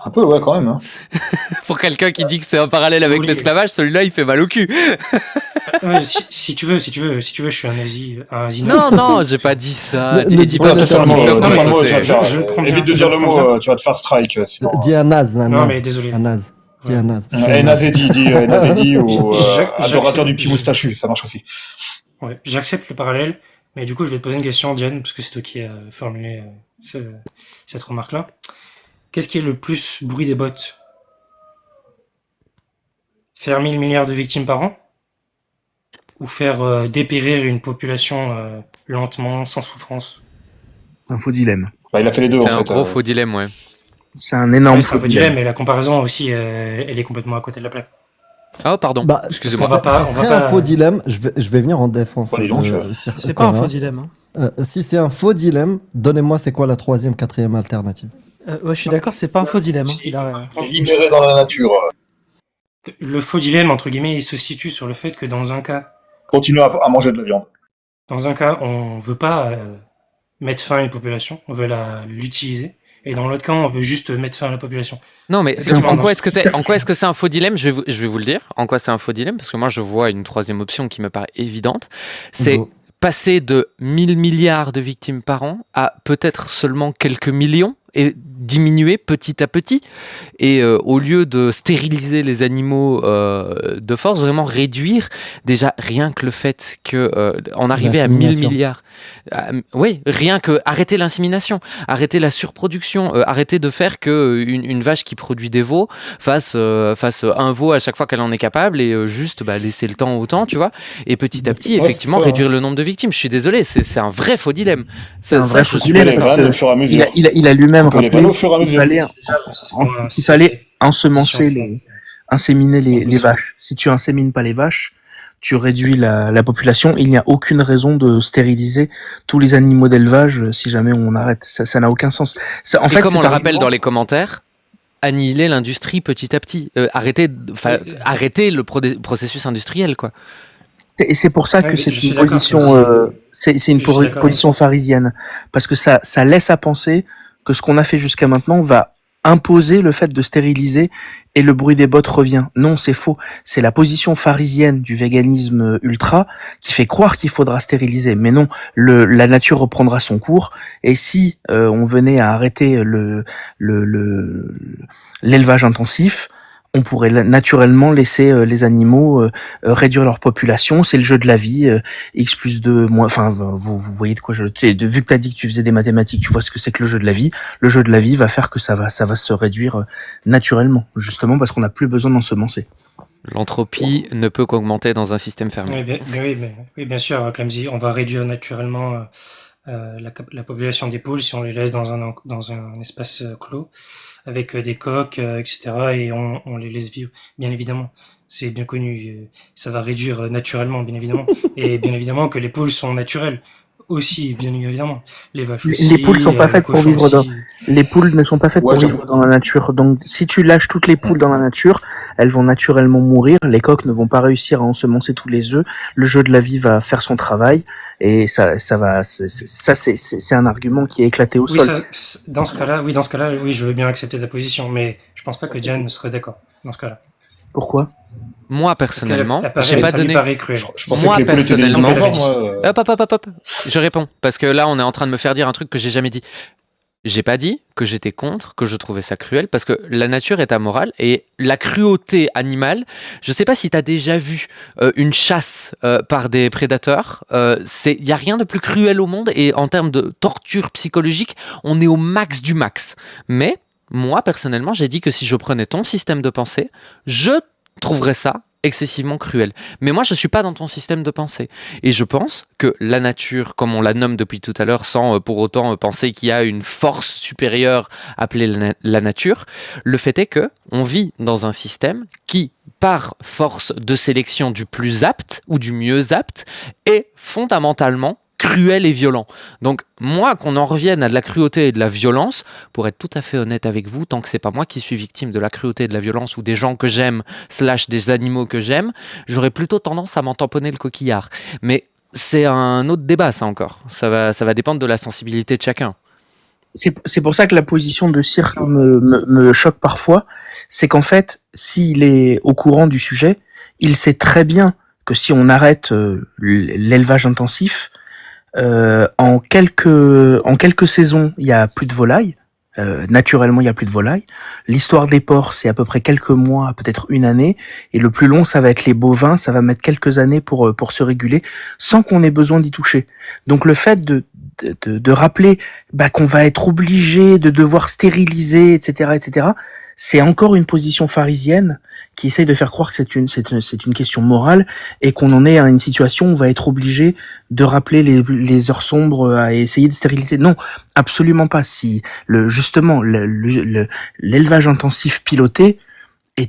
Un peu, ouais, quand même. Hein. Pour quelqu'un qui dit que c'est un parallèle Si vous avec voulez. l'esclavage, celui-là, il fait mal au cul. Ouais, si tu veux, je suis un nazi, un zino. Non, non, j'ai pas dit ça. Ne Et dis dis pas pas Ouais, ça sur nécessairement, TikTok, non, dis toi, pas le mot, mais tu vas te sauter. faire. je le prends bien, Évite de je dire le le prends mot, bien. tu vas te faire strike. Sinon. Dis un naze, un Non, naze. mais désolé. Un naze. Dis Ouais. un naze. Nazedi, dis Nazedi ou adorateur du petit J'accepte- moustachu, ça marche aussi. Ouais, j'accepte le parallèle, mais du coup, je vais te poser une question, Diane, parce que c'est toi qui as formulé cette remarque-là. Qu'est-ce qui est le plus bruit des bottes? Faire 1000 milliards de victimes par an? Ou faire dépérir une population lentement, sans souffrance? Un faux dilemme. Bah, il a fait les deux, C'est en un fait. gros faux dilemme, ouais. C'est un énorme Ouais, c'est un faux peu dilemme. dilemme, mais la comparaison aussi, elle est complètement à côté de la plaque. Oh, pardon. Bah, Excusez-moi. On va pas- ça serait un faux dilemme. Je vais venir en défense. Bon, dis donc, C'est pas un faux dilemme. Hein. Si c'est un faux dilemme, donnez-moi c'est quoi la troisième, quatrième alternative. Ouais, je suis d'accord, c'est pas un faux dilemme. Hein. Il a... Libéré dans la nature. Le faux dilemme, entre guillemets, il se situe sur le fait que dans un cas, Continue à manger de la viande. on veut pas mettre fin à une population, on veut l'utiliser. Et dans l'autre cas, on veut juste mettre fin à la population. Non, mais C'est en un- quoi est-ce que c'est un faux dilemme? Je vais vous le dire. En quoi c'est un faux dilemme? Parce que moi, je vois une troisième option qui me paraît évidente. C'est Go. passer de 1000 milliards de victimes par an à peut-être seulement quelques millions et diminuer petit à petit. Et au lieu de stériliser les animaux de force, vraiment réduire déjà rien que le fait qu'on arrivait à 1000 L'insémination. milliards. Oui, rien que arrêter l'insémination, arrêter la surproduction, arrêter de faire que une vache qui produit des veaux fasse un veau à chaque fois qu'elle en est capable et juste laisser le temps au temps, tu vois. Et petit à petit, Ouais, effectivement, c'est ça. réduire le nombre de victimes. Je suis désolé, c'est un vrai faux dilemme. C'est un vrai faux je suis dilemme. les parce vannes que au fur et à mesure. Il a lui-même On peut les rappelé vanner au fur et à qu'il mesure. fallait, qu'il fallait ensemencer inséminer les vaches. Si tu insémines pas les vaches, tu réduis la population. Il n'y a aucune raison de stériliser tous les animaux d'élevage si jamais on arrête. Ça n'a aucun sens. En Et fait, comme on c'est le un rappelle argument- dans les commentaires, annihiler l'industrie petit à petit. Arrêter le processus industriel, quoi. Et c'est pour ça Ouais, que mais c'est je suis une d'accord, position, c'est une Je suis d'accord. position pharisienne, parce que ça laisse à penser que ce qu'on a fait jusqu'à maintenant va imposer le fait de stériliser et le bruit des bottes revient. Non, c'est faux. C'est la position pharisienne du véganisme ultra qui fait croire qu'il faudra stériliser. Mais non, la nature reprendra son cours. Et si on venait à arrêter l'élevage intensif, on pourrait naturellement laisser les animaux réduire leur population. C'est le jeu de la vie. X plus 2, moins... Enfin, vous voyez de quoi vu que t'as dit que tu faisais des mathématiques, tu vois ce que c'est que le jeu de la vie. Le jeu de la vie va faire que ça va se réduire naturellement, justement parce qu'on n'a plus besoin d'ensemencer. L'entropie ne peut qu'augmenter dans un système fermé. Oui, bien sûr, Clamsy, on va réduire naturellement la population des poules si on les laisse dans un espace clos avec des coques, etc. Et on les laisse vivre, bien évidemment. C'est bien connu, ça va réduire naturellement, bien évidemment. Et bien évidemment que les poules sont naturelles aussi, bien évidemment. Les vaches aussi, Les poules sont pas faites pour cochons vivre dans... aussi. Les poules ne sont pas faites Ouais, pour vivre dans la nature. Donc, si tu lâches toutes les poules dans la nature, elles vont naturellement mourir. Les coqs ne vont pas réussir à ensemencer tous les œufs. Le jeu de la vie va faire son travail. Et c'est un argument qui est éclaté au Oui, sol. dans ce cas-là, oui, je veux bien accepter ta position, mais je pense pas que Diane ne serait d'accord dans ce cas-là. Pourquoi? Moi, personnellement, Parce j'ai qu'elle- pas ça lui donné... paraît cruel. Je pensais Moi, que les poules étaient des personnellement- dinosaures, moi. Hop. Je réponds. Parce que là, on est en train de me faire dire un truc que j'ai jamais dit. J'ai pas dit que j'étais contre, que je trouvais ça cruel, parce que la nature est amorale et la cruauté animale, je sais pas si tu as déjà vu une chasse par des prédateurs, il y a rien de plus cruel au monde et en termes de torture psychologique, on est au max du max. Mais moi, personnellement, j'ai dit que si je prenais ton système de pensée, je trouverais ça excessivement cruel. Mais moi, je suis pas dans ton système de pensée. Et je pense que la nature, comme on la nomme depuis tout à l'heure, sans pour autant penser qu'il y a une force supérieure appelée la nature, le fait est que on vit dans un système qui, par force de sélection du plus apte ou du mieux apte, est fondamentalement cruel et violent. Donc moi, qu'on en revienne à de la cruauté et de la violence, pour être tout à fait honnête avec vous, tant que c'est pas moi qui suis victime de la cruauté et de la violence ou des gens que j'aime / des animaux que j'aime, j'aurais plutôt tendance à m'en tamponner le coquillard. Mais c'est un autre débat, ça encore. Ça va dépendre de la sensibilité de chacun. C'est pour ça que la position de Cirque me choque parfois. C'est qu'en fait, s'il est au courant du sujet, il sait très bien que si on arrête l'élevage intensif, en quelques saisons, il y a plus de volailles. Naturellement, il y a plus de volailles. L'histoire des porcs, c'est à peu près quelques mois, peut-être une année. Et le plus long, ça va être les bovins. Ça va mettre quelques années pour se réguler, sans qu'on ait besoin d'y toucher. Donc le fait de rappeler qu'on va être obligé de devoir stériliser, etc., c'est encore une position pharisienne qui essaye de faire croire que c'est une question morale et qu'on en est à une situation où on va être obligé de rappeler les heures sombres à essayer de stériliser. Non, absolument pas. Si justement l'élevage intensif piloté et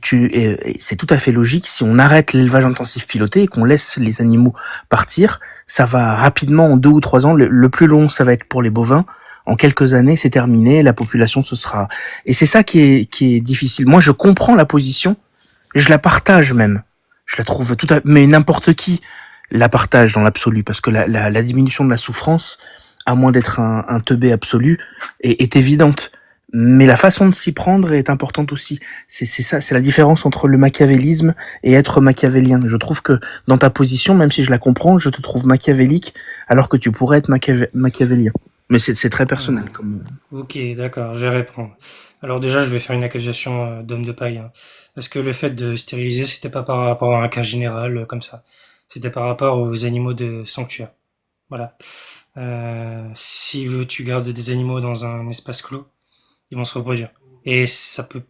c'est tout à fait logique, si on arrête l'élevage intensif piloté et qu'on laisse les animaux partir, ça va rapidement, en 2 ou 3 ans, le plus long, ça va être pour les bovins. En quelques années, c'est terminé, la population ce sera... Et c'est ça qui est difficile. Moi, je comprends la position, je la partage même. Je la trouve mais n'importe qui la partage dans l'absolu, parce que la diminution de la souffrance, à moins d'être un teubé absolu, est évidente. Mais la façon de s'y prendre est importante aussi. C'est ça, c'est la différence entre le machiavélisme et être machiavélien. Je trouve que dans ta position, même si je la comprends, je te trouve machiavélique, alors que tu pourrais être machiavélien. Mais c'est très personnel. Ok, d'accord, je vais répondre. Alors déjà, je vais faire une accusation d'homme de paille. Parce que le fait de stériliser, c'était pas par rapport à un cas général comme ça. C'était par rapport aux animaux de sanctuaire. Voilà. Si tu gardes des animaux dans un espace clos, ils vont se reproduire. Et ça peut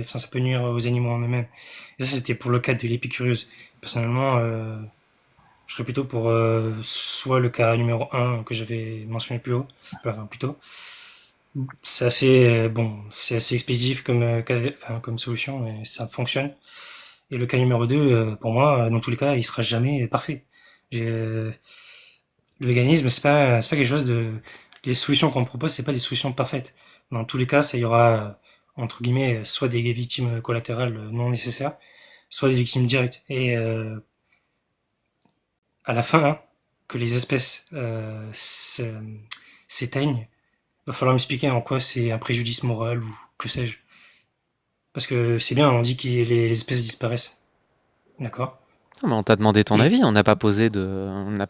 ça peut nuire aux animaux en eux-mêmes. Et ça, c'était pour le cas de l'épicurieuse. Personnellement, je serais plutôt pour soit le cas numéro 1 que j'avais mentionné plus tôt. C'est assez c'est assez expéditif comme solution et ça fonctionne. Et le cas numéro 2, pour moi, dans tous les cas, il sera jamais parfait. Le véganisme, c'est pas quelque chose de... Les solutions qu'on me propose, c'est pas des solutions parfaites. Dans tous les cas, ça y aura, entre guillemets, soit des victimes collatérales non nécessaires, soit des victimes directes. Et à la fin, que les espèces s'éteignent, il va falloir m'expliquer en quoi c'est un préjudice moral ou que sais-je. Parce que c'est bien, on dit que les espèces disparaissent. D'accord ? Non, mais on t'a demandé ton avis, on n'a pas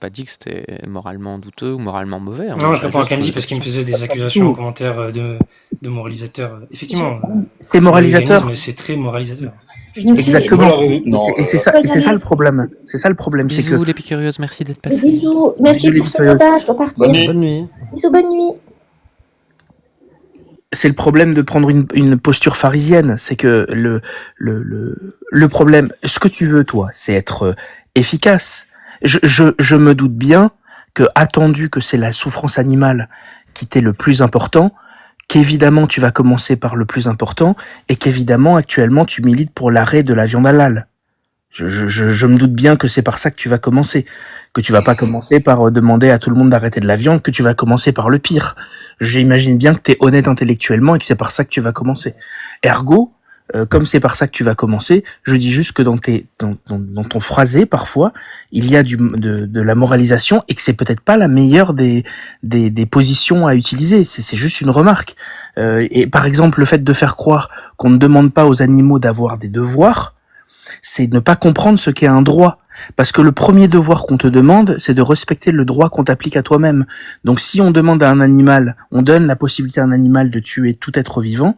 dit que c'était moralement douteux ou moralement mauvais. Non, je réponds à Clemzy parce qu'il me faisait des accusations en commentaire de moralisateur. Effectivement, c'est moralisateur. C'est très moralisateur. Exactement. Et c'est ça le problème. C'est ça le problème. Bisous les Picurieuses, merci d'être passé. Bisous, merci pour ce repas, je dois partir. Bonne nuit. Bisous, bonne nuit. C'est le problème de prendre une posture pharisienne, c'est que le problème, ce que tu veux toi, c'est être efficace. Je me doute bien que, attendu que c'est la souffrance animale qui t'est le plus important, qu'évidemment tu vas commencer par le plus important et qu'évidemment actuellement tu milites pour l'arrêt de la viande halal. Je me doute bien que c'est par ça que tu vas commencer, que tu vas pas commencer par demander à tout le monde d'arrêter de la viande, que tu vas commencer par le pire. J'imagine bien que tu es honnête intellectuellement et que c'est par ça que tu vas commencer. Ergo, comme c'est par ça que tu vas commencer, je dis juste que dans ton phrasé, parfois, il y a de la moralisation et que c'est peut-être pas la meilleure des positions à utiliser. C'est juste une remarque. Et par exemple, le fait de faire croire qu'on ne demande pas aux animaux d'avoir des devoirs, c'est ne pas comprendre ce qu'est un droit. Parce que le premier devoir qu'on te demande, c'est de respecter le droit qu'on t'applique à toi-même. Donc si on demande à un animal, on donne la possibilité à un animal de tuer tout être vivant,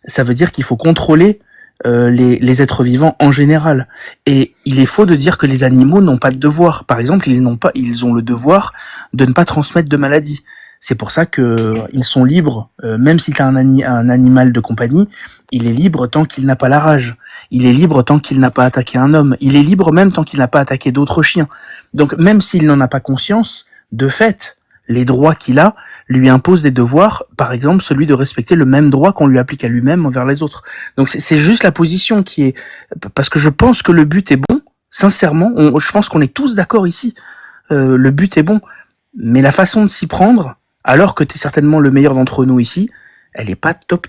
ça veut dire qu'il faut contrôler les êtres vivants en général. Et il est faux de dire que les animaux n'ont pas de devoir. Par exemple, ils ont le devoir de ne pas transmettre de maladies. C'est pour ça que ils sont libres, même si tu as un animal de compagnie, il est libre tant qu'il n'a pas la rage. Il est libre tant qu'il n'a pas attaqué un homme. Il est libre même tant qu'il n'a pas attaqué d'autres chiens. Donc même s'il n'en a pas conscience, de fait, les droits qu'il a lui imposent des devoirs, par exemple celui de respecter le même droit qu'on lui applique à lui-même envers les autres. Donc c'est juste la position qui est... Parce que je pense que le but est bon, sincèrement, je pense qu'on est tous d'accord ici. Le but est bon, mais la façon de s'y prendre... Alors que tu es certainement le meilleur d'entre nous ici, elle est pas top.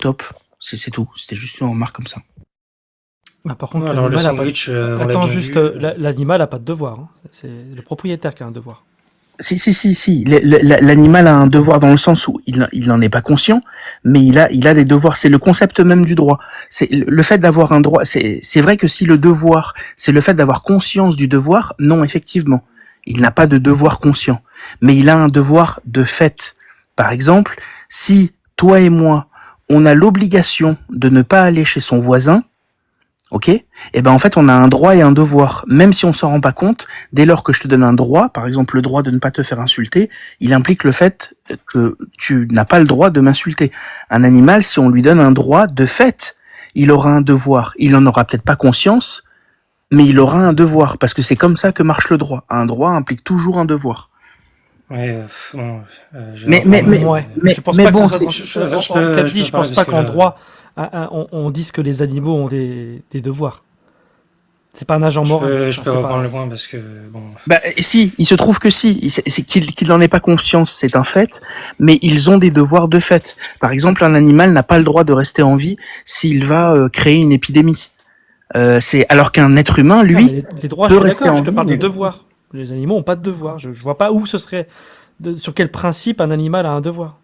C'est tout. C'était juste une remarque comme ça. Bah, par contre, alors, l'animal a pas... Attends, juste, l'animal a pas de devoir. Hein. C'est le propriétaire qui a un devoir. Si. L'animal a un devoir dans le sens où il n'en est pas conscient, mais il a des devoirs. C'est le concept même du droit. C'est le fait d'avoir un droit. C'est vrai que si le devoir, c'est le fait d'avoir conscience du devoir, non, effectivement, il n'a pas de devoir conscient, mais il a un devoir de fait. Par exemple, si toi et moi, on a l'obligation de ne pas aller chez son voisin, ok? Eh ben en fait, on a un droit et un devoir. Même si on s'en rend pas compte, dès lors que je te donne un droit, par exemple le droit de ne pas te faire insulter, il implique le fait que tu n'as pas le droit de m'insulter. Un animal, si on lui donne un droit, de fait, il aura un devoir. Il en aura peut-être pas conscience, mais il aura un devoir, parce que c'est comme ça que marche le droit. Un droit implique toujours un devoir. Ouais, Je pense pas bon, je pense pas qu'en droit, on dise que les animaux ont des devoirs. C'est pas un agent moral. Je peux reprendre le point parce que bon. Bah si, il se trouve que si, c'est qu'il n'en ait pas conscience, c'est un fait, mais ils ont des devoirs de fait. Par exemple, un animal n'a pas le droit de rester en vie s'il va créer une épidémie. C'est alors qu'un être humain, lui, les droits, peut je suis rester d'accord, en je te vie. parle de devoirs. Les animaux ont pas de devoir. Je vois pas où ce serait, sur quel principe un animal a un devoir.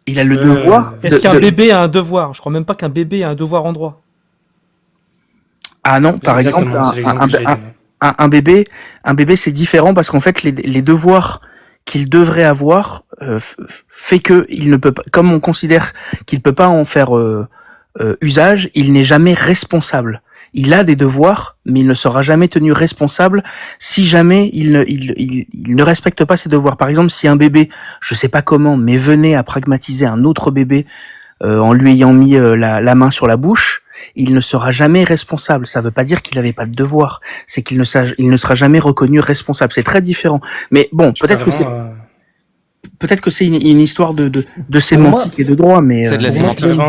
Il a le devoir. Est-ce qu'un bébé a un devoir? Je crois même pas qu'un bébé a un devoir en droit. Ah non, par exemple, un bébé, c'est différent parce qu'en fait, les devoirs qu'il devrait avoir fait que il ne peut pas, comme on considère qu'il peut pas en faire usage, il n'est jamais responsable. Il a des devoirs, mais il ne sera jamais tenu responsable si jamais il ne respecte pas ses devoirs. Par exemple, si un bébé, je sais pas comment, mais venait à pragmatiser un autre bébé en lui ayant mis la main sur la bouche, il ne sera jamais responsable. Ça veut pas dire qu'il n'avait pas de devoir, c'est qu'il ne sera jamais reconnu responsable. C'est très différent. Mais bon, peut-être que c'est une histoire de sémantique et de droit, mais c'est de la sémantique.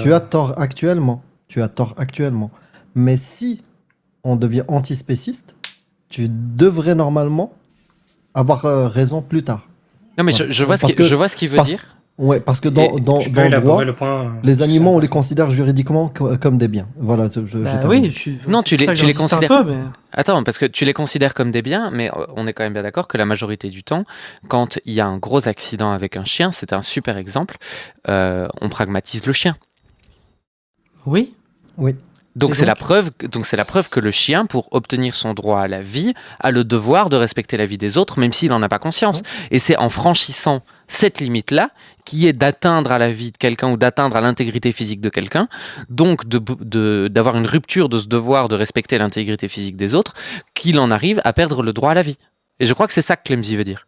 Tu as tort actuellement. Mais si on devient antispéciste, tu devrais normalement avoir raison plus tard. Non, mais je vois ce qu'il veut dire. Ouais, parce que dans le droit, les animaux, on les considère juridiquement comme des biens. Voilà, Non, tu les considères. Attends, parce que tu les considères comme des biens, mais on est quand même bien d'accord que la majorité du temps, quand il y a un gros accident avec un chien, c'est un super exemple, on pragmatise le chien. Oui. Donc c'est la preuve que le chien, pour obtenir son droit à la vie, a le devoir de respecter la vie des autres, même s'il n'en a pas conscience. Et c'est en franchissant cette limite-là, qui est d'atteindre à la vie de quelqu'un ou d'atteindre à l'intégrité physique de quelqu'un, donc d'avoir une rupture de ce devoir de respecter l'intégrité physique des autres, qu'il en arrive à perdre le droit à la vie. Et je crois que c'est ça que Clemzy veut dire.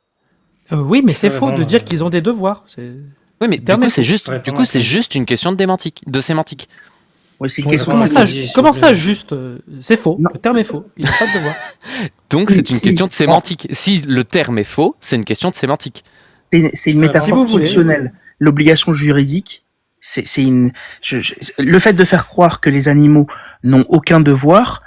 Oui, mais c'est faux de dire qu'ils ont des devoirs. Oui, mais du coup, c'est juste une question de sémantique. Ouais, c'est une question. Comment ça, juste c'est faux. Non. Le terme est faux. Il n'a pas de devoir. Donc c'est une question de sémantique. Si le terme est faux, c'est une question de sémantique. C'est une métaphore fonctionnelle. L'obligation juridique, le fait de faire croire que les animaux n'ont aucun devoir,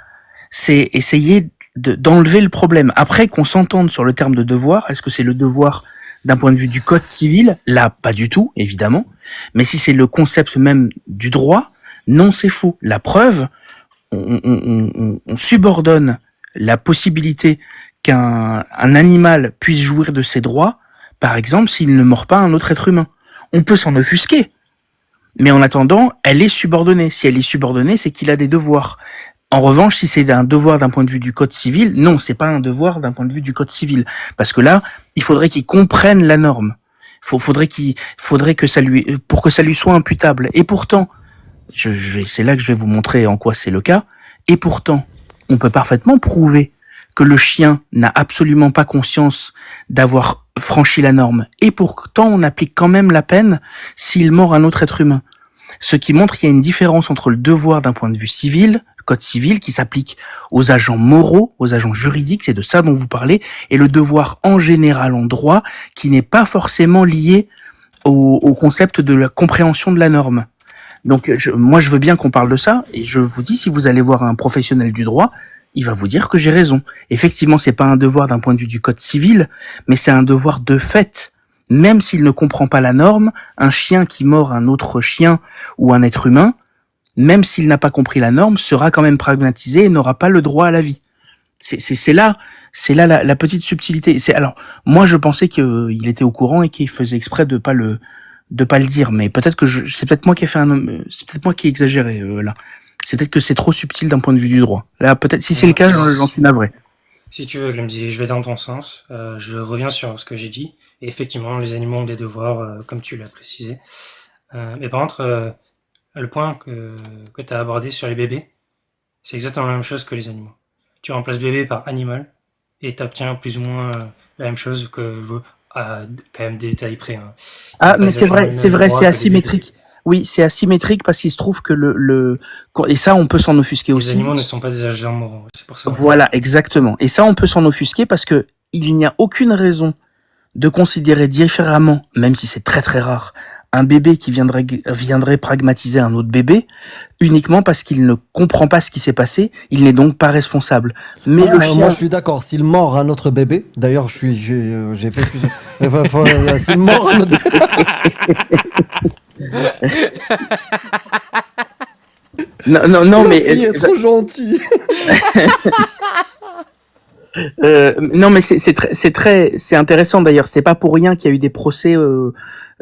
c'est essayer d'enlever le problème. Après qu'on s'entende sur le terme de devoir, est-ce que c'est le devoir d'un point de vue du code civil? Là, pas du tout, évidemment. Mais si c'est le concept même du droit, non, c'est faux. La preuve, on subordonne la possibilité qu'un animal puisse jouir de ses droits, par exemple, s'il ne mord pas un autre être humain. On peut s'en offusquer, mais en attendant, elle est subordonnée. Si elle est subordonnée, c'est qu'il a des devoirs. En revanche, si c'est un devoir d'un point de vue du code civil, non, c'est pas un devoir d'un point de vue du code civil, parce que là, il faudrait qu'il comprenne la norme. Faudrait que ça lui, pour que ça lui soit imputable. Et pourtant, c'est là que je vais vous montrer en quoi c'est le cas. Et pourtant, on peut parfaitement prouver que le chien n'a absolument pas conscience d'avoir franchi la norme. Et pourtant, on applique quand même la peine s'il mord un autre être humain. Ce qui montre qu'il y a une différence entre le devoir d'un point de vue civil, le code civil, qui s'applique aux agents moraux, aux agents juridiques, c'est de ça dont vous parlez, et le devoir en général en droit, qui n'est pas forcément lié au concept de la compréhension de la norme. Donc, moi, je veux bien qu'on parle de ça, et je vous dis, si vous allez voir un professionnel du droit, il va vous dire que j'ai raison. Effectivement, c'est pas un devoir d'un point de vue du code civil, mais c'est un devoir de fait. Même s'il ne comprend pas la norme, un chien qui mord un autre chien ou un être humain, même s'il n'a pas compris la norme, sera quand même pragmatisé et n'aura pas le droit à la vie. C'est là C'est là la petite subtilité. Alors, moi, je pensais qu'il était au courant et qu'il faisait exprès de pas le dire, mais peut-être que c'est peut-être moi qui ai fait c'est peut-être moi qui ai exagéré, là. C'est peut-être que c'est trop subtil d'un point de vue du droit. Là, peut-être, si c'est le cas, j'en suis navré. Si tu veux, Glamzy, je vais dans ton sens. Je reviens sur ce que j'ai dit. Et effectivement, les animaux ont des devoirs, comme tu l'as précisé. Mais par contre, le point que tu as abordé sur les bébés, c'est exactement la même chose que les animaux. Tu remplaces bébé par animal et tu obtiens plus ou moins la même chose que à quand même des détails près. Hein. Ah, mais c'est vrai, c'est asymétrique. Oui, c'est asymétrique parce qu'il se trouve que et ça, on peut s'en offusquer aussi. Les animaux ne sont pas des agents moraux, c'est pour ça. Voilà, exactement. Et ça, on peut s'en offusquer parce que il n'y a aucune raison de considérer différemment, même si c'est très très rare, un bébé qui viendrait pragmatiser un autre bébé uniquement parce qu'il ne comprend pas ce qui s'est passé, il n'est donc pas responsable. Mais le chien... Moi, je suis d'accord. S'il mord un autre bébé, d'ailleurs, j'ai fait plusieurs... s'il mord un autre non, mais... Il est trop gentil. Non, mais c'est intéressant d'ailleurs. C'est pas pour rien qu'il y a eu des procès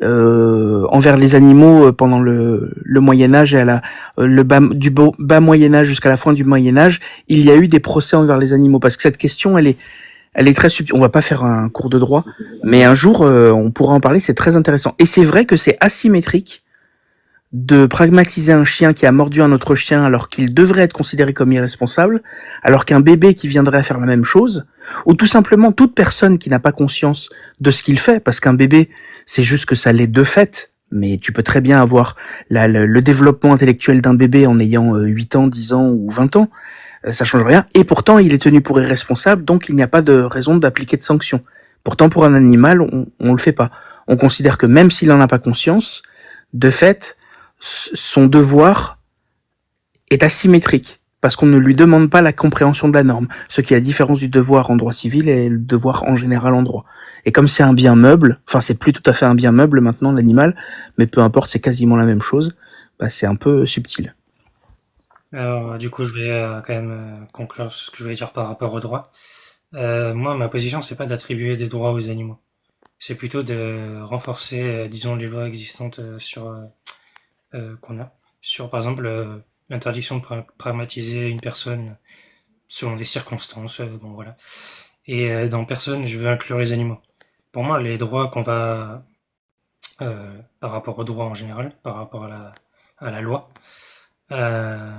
envers les animaux pendant le Moyen Âge et du bas Moyen Âge jusqu'à la fin du Moyen Âge. Il y a eu des procès envers les animaux parce que cette question, elle est très subtile. On va pas faire un cours de droit, mais un jour on pourra en parler. C'est très intéressant. Et c'est vrai que c'est asymétrique de pragmatiser un chien qui a mordu un autre chien alors qu'il devrait être considéré comme irresponsable, alors qu'un bébé qui viendrait faire la même chose, ou tout simplement toute personne qui n'a pas conscience de ce qu'il fait, parce qu'un bébé, c'est juste que ça l'est de fait, mais tu peux très bien avoir le développement intellectuel d'un bébé en ayant 8 ans, 10 ans ou 20 ans, ça change rien, et pourtant il est tenu pour irresponsable, donc il n'y a pas de raison d'appliquer de sanctions. Pourtant pour un animal, on le fait pas. On considère que même s'il n'en a pas conscience, de fait, son devoir est asymétrique parce qu'on ne lui demande pas la compréhension de la norme, ce qui est la différence du devoir en droit civil et le devoir en général en droit. Et comme c'est un bien meuble, enfin c'est plus tout à fait un bien meuble maintenant l'animal, mais peu importe, c'est quasiment la même chose, bah, c'est un peu subtil. Alors du coup je vais quand même conclure ce que je voulais dire par rapport au droit. Moi ma position c'est pas d'attribuer des droits aux animaux, c'est plutôt de renforcer disons les lois existantes sur qu'on a sur par exemple l'interdiction de pragmatiser une personne selon des circonstances, bon voilà. Et dans personne, je veux inclure les animaux. Pour moi, les droits qu'on va par rapport au droit en général, par rapport à la loi,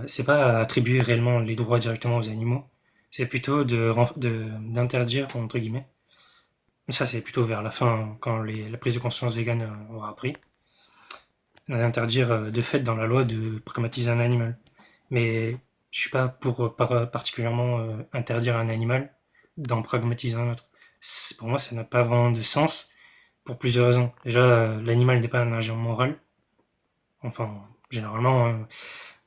c'est pas attribuer réellement les droits directement aux animaux, c'est plutôt d'interdire entre guillemets. Ça, c'est plutôt vers la fin, quand la prise de conscience végane aura appris. D'interdire de fait dans la loi de pragmatiser un animal. Mais je suis pas pour particulièrement interdire un animal d'en pragmatiser un autre. Pour moi, ça n'a pas vraiment de sens pour plusieurs raisons. Déjà, l'animal n'est pas un agent moral. Enfin, généralement,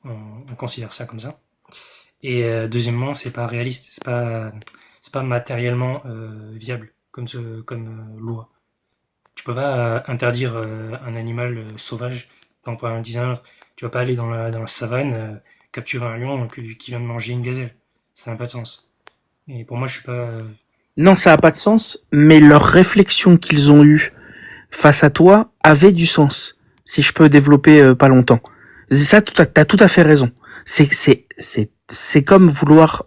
on considère ça comme ça. Et deuxièmement, c'est pas réaliste. C'est pas matériellement viable comme loi. Tu peux pas interdire un animal sauvage d'en pragmatiser un autre. Tu vas pas aller dans la savane capturer un lion qui vient de manger une gazelle. Ça n'a pas de sens. Et pour moi, je suis pas... Non, ça n'a pas de sens, mais leur réflexion qu'ils ont eue face à toi avait du sens. Si je peux développer pas longtemps. Ça, t'as tout à fait raison. C'est comme vouloir...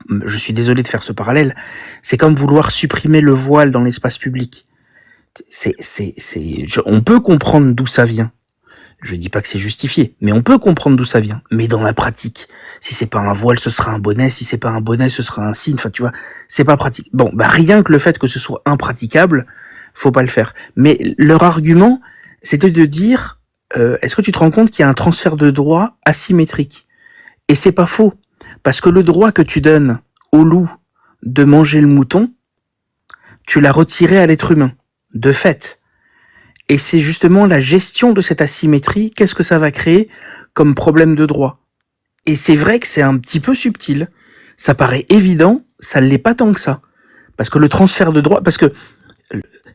je suis désolé de faire ce parallèle. C'est comme vouloir supprimer le voile dans l'espace public. On peut comprendre d'où ça vient. Je dis pas que c'est justifié, mais on peut comprendre d'où ça vient. Mais dans la pratique, si c'est pas un voile, ce sera un bonnet. Si c'est pas un bonnet, ce sera un signe. Enfin, tu vois, c'est pas pratique. Bon, bah rien que le fait que ce soit impraticable, faut pas le faire. Mais leur argument, c'était de dire, est-ce que tu te rends compte qu'il y a un transfert de droit asymétrique? Et c'est pas faux, parce que le droit que tu donnes au loup de manger le mouton, tu l'as retiré à l'être humain, de fait. Et c'est justement la gestion de cette asymétrie, qu'est-ce que ça va créer comme problème de droit. Et c'est vrai que c'est un petit peu subtil. Ça paraît évident, ça ne l'est pas tant que ça. Parce que le transfert de droit, parce que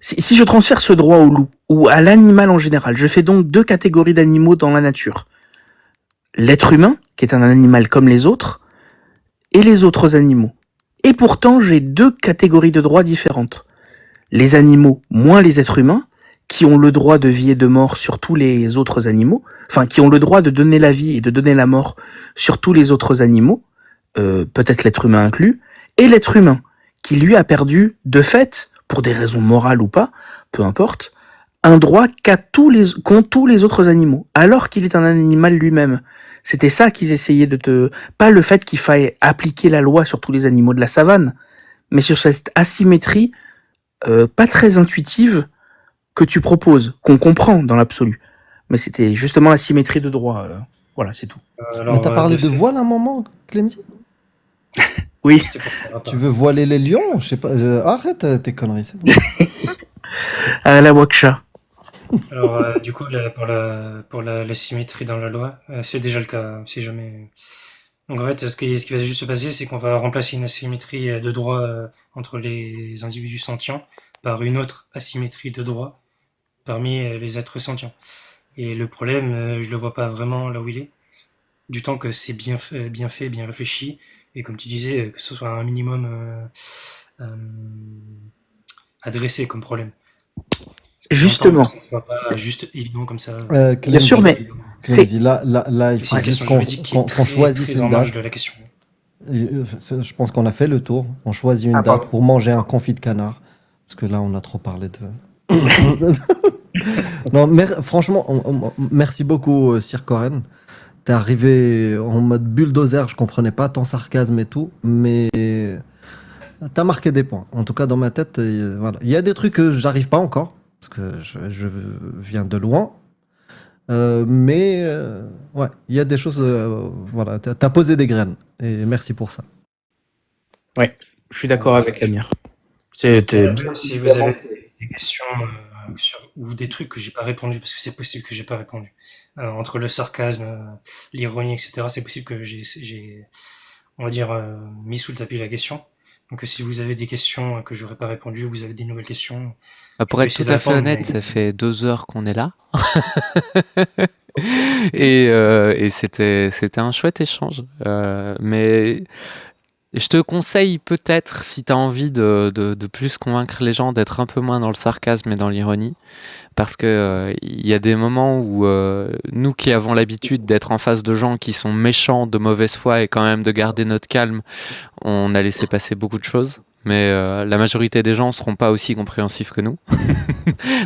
si je transfère ce droit au loup, ou à l'animal en général, je fais donc deux catégories d'animaux dans la nature. L'être humain, qui est un animal comme les autres, et les autres animaux. Et pourtant, j'ai deux catégories de droits différentes. Les animaux moins les êtres humains, qui ont le droit de vie et de mort sur tous les autres animaux, enfin qui ont le droit de donner la vie et de donner la mort sur tous les autres animaux, peut-être l'être humain inclus, et l'être humain, qui lui a perdu, de fait, pour des raisons morales ou pas, peu importe, un droit qu'ont tous les autres animaux, alors qu'il est un animal lui-même. C'était ça qu'ils essayaient pas le fait qu'il faille appliquer la loi sur tous les animaux de la savane, mais sur cette asymétrie pas très intuitive que tu proposes, qu'on comprend dans l'absolu. Mais c'était justement la symétrie de droit. Voilà, c'est tout. Mais t'as parlé de voile à un moment, Clemzy? Oui. Tu veux voiler les lions? Je sais pas. Arrête tes conneries, c'est bon. À la Waksha. Alors, du coup, pour la symétrie dans la loi, c'est déjà le cas, si jamais. Donc, en fait, ce qui va juste se passer, c'est qu'on va remplacer une asymétrie de droit entre les individus sentients par une autre asymétrie de droit parmi les êtres sentients. Et le problème, je le vois pas vraiment là où il est, du temps que c'est bien fait, bien réfléchi, et comme tu disais, que ce soit un minimum adressé comme problème. Justement. Que ce soit pas juste évident comme ça. Bien sûr, mais c'est là, il faut juste qu'on choisisse une date. De la question. Je pense qu'on a fait le tour. On choisit une date pour manger un confit de canard. Parce que là, on a trop parlé de... Non, franchement, merci beaucoup, Sir Koren. T'es arrivé en mode bulldozer, je comprenais pas ton sarcasme et tout, mais t'as marqué des points. En tout cas, dans ma tête, voilà. Il y a des trucs que j'arrive pas encore, parce que je viens de loin. Mais ouais, il y a des choses, voilà, t'as posé des graines, et merci pour ça. Ouais, je suis d'accord avec Amir. Si vous avez des questions ou des trucs que j'ai pas répondu, parce que c'est possible que j'ai pas répondu, entre le sarcasme, l'ironie, etc., c'est possible que j'ai on va dire, mis sous le tapis la question. Donc si vous avez des questions que j'aurais pas répondu, vous avez des nouvelles questions. Pour être tout à fait honnête, ça fait 2 heures qu'on est là. et c'était un chouette échange. Mais je te conseille peut-être, si tu as envie de plus convaincre les gens, d'être un peu moins dans le sarcasme et dans l'ironie. Parce que y a des moments où nous qui avons l'habitude d'être en face de gens qui sont méchants, de mauvaise foi, et quand même de garder notre calme, on a laissé passer beaucoup de choses. Mais la majorité des gens ne seront pas aussi compréhensifs que nous.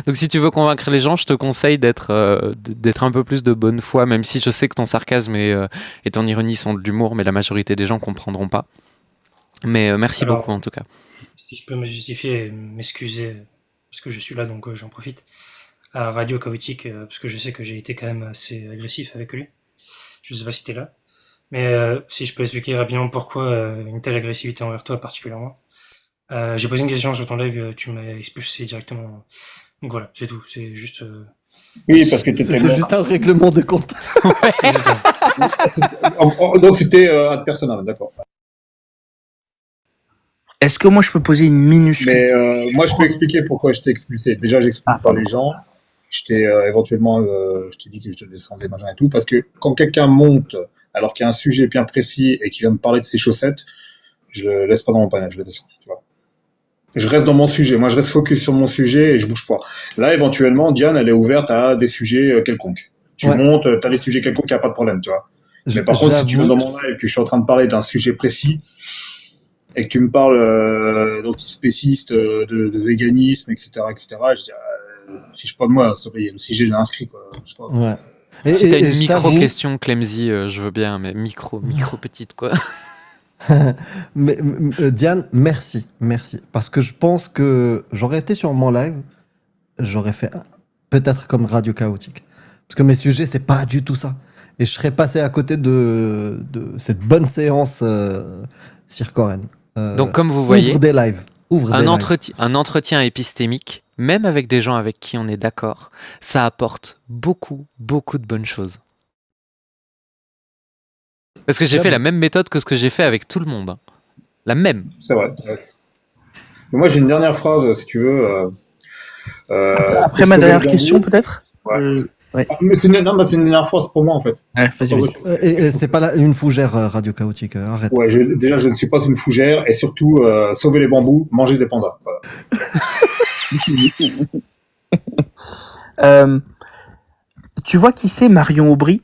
Donc si tu veux convaincre les gens, je te conseille d'être un peu plus de bonne foi, même si je sais que ton sarcasme et ton ironie sont de l'humour, mais la majorité des gens ne comprendront pas. Mais merci beaucoup en tout cas. Si je peux me justifier et m'excuser, parce que je suis là, donc j'en profite, à Radio Chaotique, parce que je sais que j'ai été quand même assez agressif avec lui. Je sais pas si t'es là. Mais si je peux expliquer rapidement pourquoi une telle agressivité envers toi particulièrement. J'ai posé une question sur ton live, tu m'as expulsé directement. Donc voilà, c'est tout. C'est juste. Oui, parce que c'était juste un règlement de compte. Donc c'était ad personam, d'accord. Est-ce que moi je peux poser une minuscule? Mais moi je peux expliquer pourquoi je t'ai expulsé. Déjà, j'explique pas les gens. Je t'ai éventuellement, je t'ai dit que je te descendais, machin et tout, parce que quand quelqu'un monte alors qu'il y a un sujet bien précis et qu'il vient me parler de ses chaussettes, je le laisse pas dans mon panel, je le descends, tu vois. Je reste dans mon sujet. Moi, je reste focus sur mon sujet et je bouge pas. Là, éventuellement, Diane, elle est ouverte à des sujets quelconques. Tu montes, t'as des sujets quelconques, y a pas de problème, tu vois. Mais par contre, si tu veux dans mon live que je suis en train de parler d'un sujet précis et que tu me parles d'antispéciste, de véganisme, etc., je dis, fiche pas de moi, s'il te plaît, le sujet, je l'ai inscrit, quoi. Je sais pas. Ouais. Si t'as une micro-question, Clemzy, je veux bien, mais micro petite, quoi. mais Diane, merci. Parce que je pense que j'aurais été sur mon live, j'aurais fait peut-être comme Radio Chaotique. Parce que mes sujets, c'est pas du tout ça. Et je serais passé à côté de cette bonne séance Sir Koren. Donc, comme vous voyez, ouvre des lives. Un entretien épistémique, même avec des gens avec qui on est d'accord, ça apporte beaucoup de bonnes choses. Parce que j'ai fait la même méthode que ce que j'ai fait avec tout le monde. La même. C'est vrai. Mais moi, j'ai une dernière phrase, si tu veux. Après ma dernière question, peut-être. Ouais. Mais c'est une dernière fois pour moi, en fait. Ouais, vas-y. Et c'est pas une fougère radio chaotique, arrête. Ouais, déjà, je ne suis pas une fougère, et surtout, sauver les bambous, manger des pandas. Voilà. Tu vois qui c'est Marion Aubry?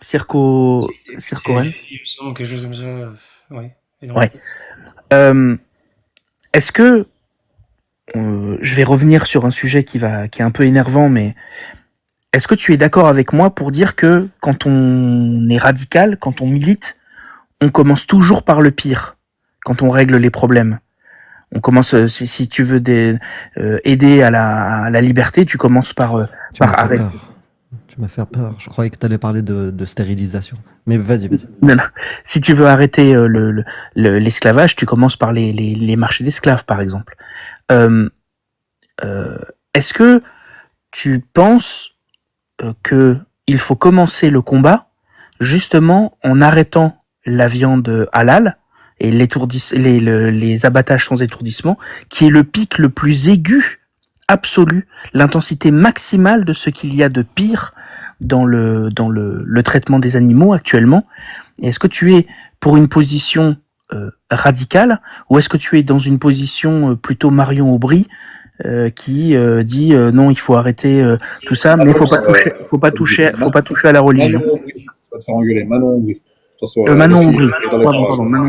Circo Il me semble quelque chose comme ça. Ouais. Ouais. Est-ce que je vais revenir sur un sujet qui est un peu énervant, mais est-ce que tu es d'accord avec moi pour dire que quand on est radical, quand on milite, on commence toujours par le pire quand on règle les problèmes? On commence, si tu veux aider à la liberté, tu commences par arrêter. Tu m'as fait peur. Je croyais que tu allais parler de stérilisation. Mais vas-y. Non. Si tu veux arrêter l'esclavage, tu commences par les marchés d'esclaves, par exemple. Est-ce que tu penses que il faut commencer le combat justement en arrêtant la viande halal et les abattages sans étourdissement, qui est le pic le plus aigu absolu, l'intensité maximale de ce qu'il y a de pire dans le traitement des animaux actuellement? Et est-ce que tu es pour une position radicale, ou est-ce que tu es dans une position plutôt Marion Aubry qui dit non, il faut arrêter tout ça, mais faut pas toucher à la religion. Manon Aubry, tu vas te faire engueuler. Manon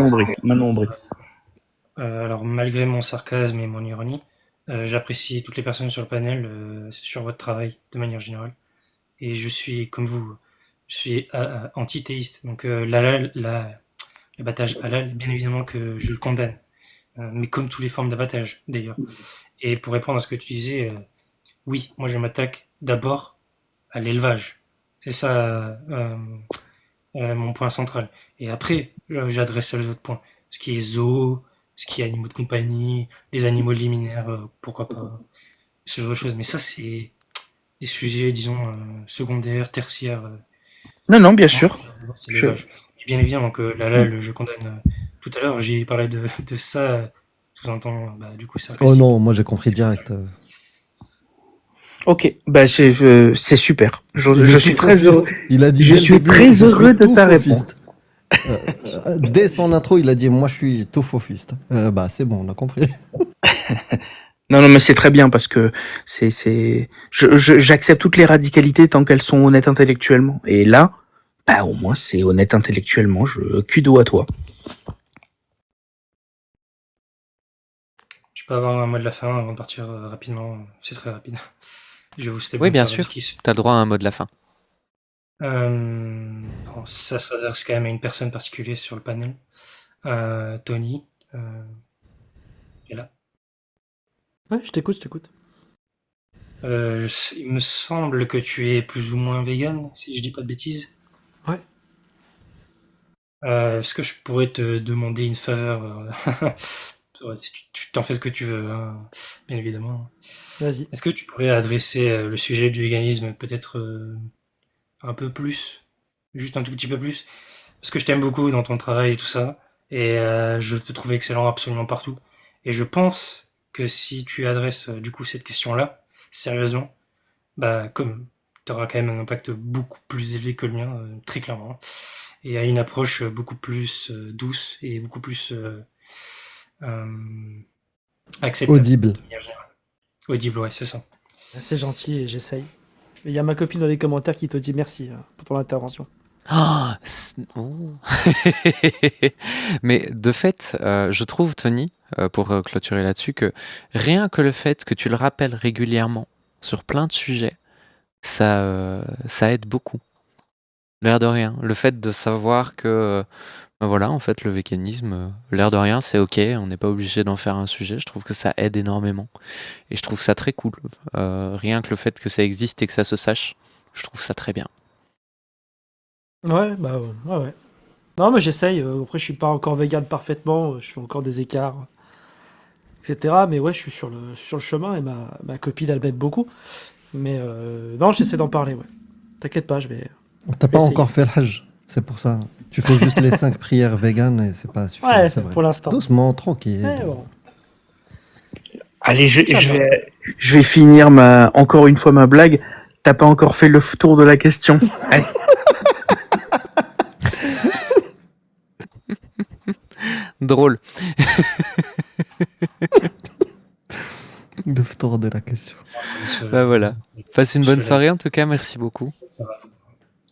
Aubry. Manon Aubry. Alors, malgré mon sarcasme et mon ironie, j'apprécie toutes les personnes sur le panel sur votre travail de manière générale. Et je suis, comme vous, je suis anti-théiste. Donc, l'abattage halal, bien évidemment que je le condamne. Mais comme toutes les formes d'abattage, d'ailleurs. Et pour répondre à ce que tu disais, oui, moi je m'attaque d'abord à l'élevage. C'est ça mon point central. Et après, j'adresse les autres points. Ce qui est zoo, ce qui est animaux de compagnie, les animaux liminaires, pourquoi pas, ce genre de choses. Mais ça, c'est des sujets, disons, secondaires, tertiaires. Non, bien sûr. C'est l'élevage. Et bien évidemment que je condamne. Tout à l'heure, j'ai parlé de ça. Sous-entend, du coup, ça. Oh non, moi j'ai compris direct. Ok, c'est super. Je suis très heureux. Il a dit. Je suis très heureux de ta réponse. Dès son intro, il a dit moi je suis tout faufiste. C'est bon, on a compris. Non, mais c'est très bien parce que j'accepte toutes les radicalités tant qu'elles sont honnêtes intellectuellement. Et là, au moins c'est honnête intellectuellement. Kudo à toi. Je peux avoir un mot de la fin avant de partir rapidement. C'est très rapide. Je vais vous step. Oui, bien sûr. Tu as le droit à un mot de la fin. Ça s'adresse quand même à une personne particulière sur le panel. Tony. Et là. Ouais, je t'écoute. Il me semble que tu es plus ou moins vegan, si je dis pas de bêtises. Ouais. Est-ce que je pourrais te demander une faveur? Tu t'en fais ce que tu veux, hein, bien évidemment. Vas-y. Est-ce que tu pourrais adresser le sujet du véganisme peut-être un peu plus, juste un tout petit peu plus? Parce que je t'aime beaucoup dans ton travail et tout ça, et je te trouve excellent absolument partout. Et je pense que si tu adresses du coup cette question-là, sérieusement, comme tu auras quand même un impact beaucoup plus élevé que le mien, très clairement, et à une approche beaucoup plus douce et beaucoup plus acceptable. Audible, ouais, c'est ça. C'est gentil et j'essaye. Il y a ma copine dans les commentaires qui te dit merci pour ton intervention. Mais de fait, je trouve, Tony, pour clôturer là-dessus, que rien que le fait que tu le rappelles régulièrement sur plein de sujets, ça aide beaucoup. L'air de rien. Le fait de savoir que, voilà, en fait, le véganisme, l'air de rien, c'est ok, on n'est pas obligé d'en faire un sujet. Je trouve que ça aide énormément. Et je trouve ça très cool. Rien que le fait que ça existe et que ça se sache, je trouve ça très bien. Ouais. Non, mais j'essaye. Après, je suis pas encore vegan parfaitement. Je fais encore des écarts, etc. Mais ouais, je suis sur le chemin et ma copine, elle m'aide beaucoup. Mais non, j'essaie d'en parler, ouais. T'inquiète pas, je vais. T'as pas encore fait le Hajj, c'est pour ça. Tu fais juste les 5 prières véganes et c'est pas suffisant. Ouais, c'est vrai. pour l'instant. Doucement, tranquille. Ouais, bon. Allez, je Je vais finir encore une fois ma blague. T'as pas encore fait le tour de la question. Allez. Drôle. Le tour de la question. Bah voilà. Passe une bonne soirée en tout cas, merci beaucoup.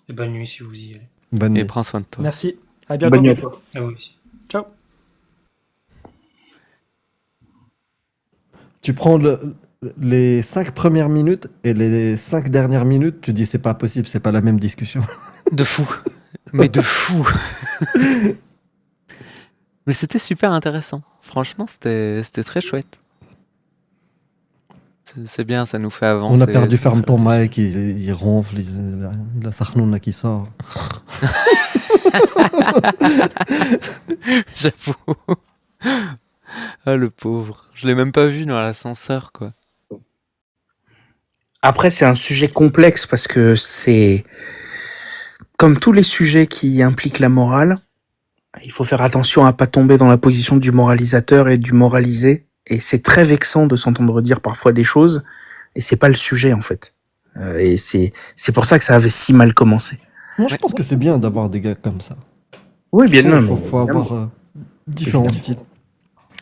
Et bonne nuit si vous y allez. Bonne Et nuit. prends soin de toi. Merci. À bientôt. Bonne nuit à toi. À vous aussi. Ciao. Tu prends les 5 premières minutes et les 5 dernières minutes, tu dis c'est pas possible, c'est pas la même discussion. De fou. Mais de fou. Mais c'était super intéressant. Franchement, c'était très chouette. C'est bien, ça nous fait avancer. On a perdu ça nous Ferme fait ton réfléchir. mic, il ronfle, il a Sarnouna qui sort. J'avoue. Ah, le pauvre. Je l'ai même pas vu dans l'ascenseur, quoi. Après, c'est un sujet complexe parce que c'est comme tous les sujets qui impliquent la morale. Il faut faire attention à pas tomber dans la position du moralisateur et du moralisé. Et c'est très vexant de s'entendre dire parfois des choses. Et c'est pas le sujet, en fait. Et c'est pour ça que ça avait si mal commencé. Moi, je pense que c'est bien d'avoir des gars comme ça. Oui, bien non, Faut, mais faut évidemment. avoir différents styles.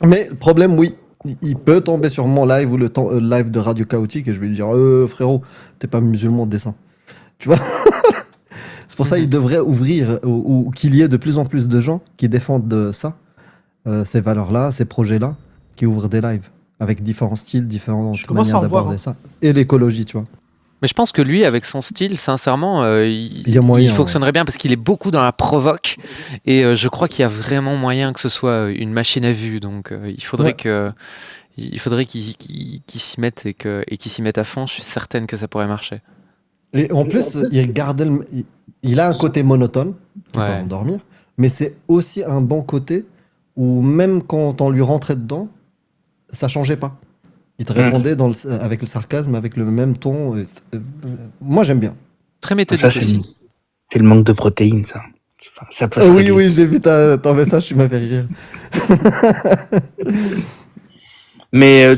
Mais le problème, oui, il peut tomber sur mon live ou le live de Radio Chaotique et je vais lui dire frérot, t'es pas musulman, descends. Tu vois. C'est pour ça qu'il devrait ouvrir ou qu'il y ait de plus en plus de gens qui défendent ça, ces valeurs-là, ces projets-là, qui ouvrent des lives avec différents styles, différentes Je commence manières à en voir, d'aborder ça. Et l'écologie, tu vois. Mais je pense que lui, avec son style, sincèrement, Il y a moyen, il fonctionnerait bien parce qu'il est beaucoup dans la provoque. Et je crois qu'il y a vraiment moyen que ce soit une machine à vue. Donc il faudrait qu'il s'y mette et qu'il s'y mette à fond. Je suis certaine que ça pourrait marcher. Et en plus, il a un côté monotone, qui peut Ouais. endormir, mais c'est aussi un bon côté où même quand on lui rentrait dedans, ça changeait pas. Il te répondait avec le sarcasme, avec le même ton. Moi, j'aime bien. Très méthodique Ça, c'est aussi. le manque de protéines, ça. Enfin, ça peut se Oui, régler. oui, j'ai vu ton message, tu m'as fait rire. Mais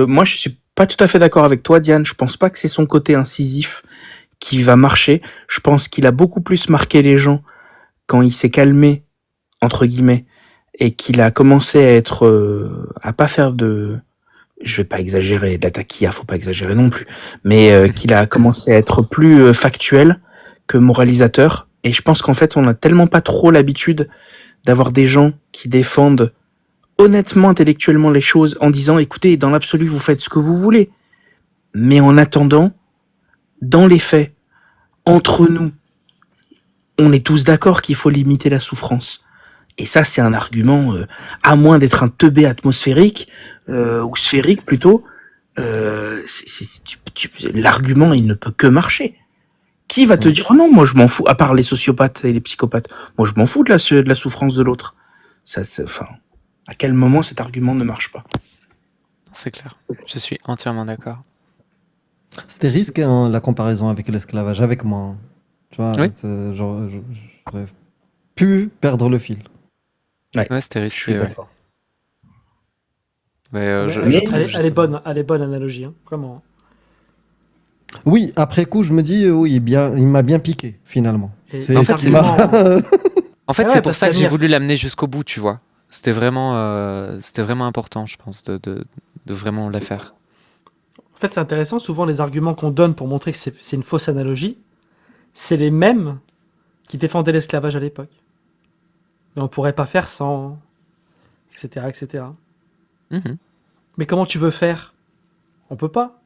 moi, je suis pas tout à fait d'accord avec toi, Diane. Je pense pas que c'est son côté incisif qui va marcher. Je pense qu'il a beaucoup plus marqué les gens quand il s'est calmé, entre guillemets, et qu'il a commencé à être, à pas faire de, je vais pas exagérer, d'attaquia, faut pas exagérer non plus, mais qu'il a commencé à être plus factuel que moralisateur. Et je pense qu'en fait, on a tellement pas trop l'habitude d'avoir des gens qui défendent honnêtement, intellectuellement les choses en disant, écoutez, dans l'absolu, vous faites ce que vous voulez. Mais en attendant, dans les faits, entre nous, on est tous d'accord qu'il faut limiter la souffrance. Et ça, c'est un argument, à moins d'être un teubé atmosphérique, ou sphérique plutôt, l'argument, il ne peut que marcher. Qui va te dire, oh non, moi je m'en fous, à part les sociopathes et les psychopathes, moi je m'en fous de la souffrance de l'autre. Enfin, à quel moment cet argument ne marche pas? C'est clair. Je suis entièrement d'accord. C'était risqué, hein, la comparaison avec l'esclavage, avec moi. Hein. Tu vois, Oui. j'aurais pu perdre le fil. Ouais, c'était Je risqué. suis Ouais. d'accord. Mais, Mais- je Mais- trouve Elle est justement- bonne analogie, hein, vraiment. Oui, après coup, je me dis, oui, il m'a bien piqué, finalement. Et C'est- en fait, c'est ma- En fait, Ouais, c'est pour parce ça que j'ai qu'Amir- voulu l'amener jusqu'au bout, tu vois. C'était vraiment important, je pense, de vraiment la faire. En fait, c'est intéressant. Souvent, les arguments qu'on donne pour montrer que c'est une fausse analogie, c'est les mêmes qui défendaient l'esclavage à l'époque. Mais on pourrait pas faire sans, etc., etc. Mhm. Mais comment tu veux faire? On peut pas.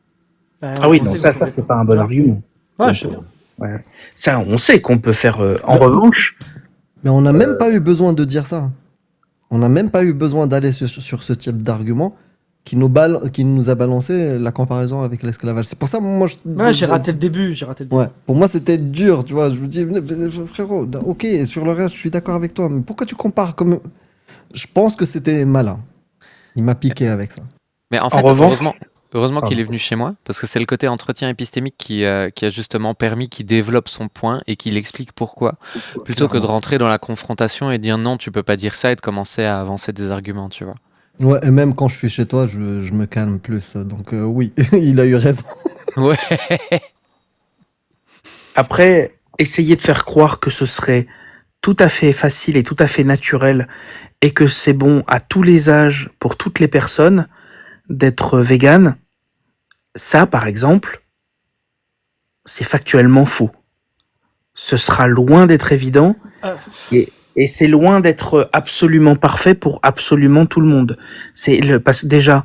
Ben, Ah oui, on non, sait ça, que- c'est pas un bon argument. Ouais, je sais bien. Ouais. Ça, on sait qu'on peut faire. En revanche, Mais on n'a même pas eu besoin de dire ça. On n'a même pas eu besoin d'aller sur ce type d'argument qui nous a balancé la comparaison avec l'esclavage. C'est pour ça, moi, Ouais, j'ai raté le début. Ouais, pour moi, c'était dur, tu vois. Je me dis, mais, frérot, ok, sur le reste, je suis d'accord avec toi, mais pourquoi tu compares comme. Je pense que c'était malin. Il m'a piqué avec ça. Mais en fait, revanche- heureusement qu'il Pardon. est venu chez moi, parce que c'est le côté entretien épistémique qui a justement permis qu'il développe son point et qu'il explique pourquoi, plutôt que de rentrer dans la confrontation et dire non, tu peux pas dire ça et de commencer à avancer des arguments, tu vois. Ouais, et même quand je suis chez toi, je me calme plus. Donc oui, il a eu raison. Ouais. Après, essayer de faire croire que ce serait tout à fait facile et tout à fait naturel et que c'est bon à tous les âges, pour toutes les personnes, d'être vegan, ça, par exemple, c'est factuellement faux. Ce sera loin d'être évident Euh, et c'est loin d'être absolument parfait pour absolument tout le monde. Parce que déjà,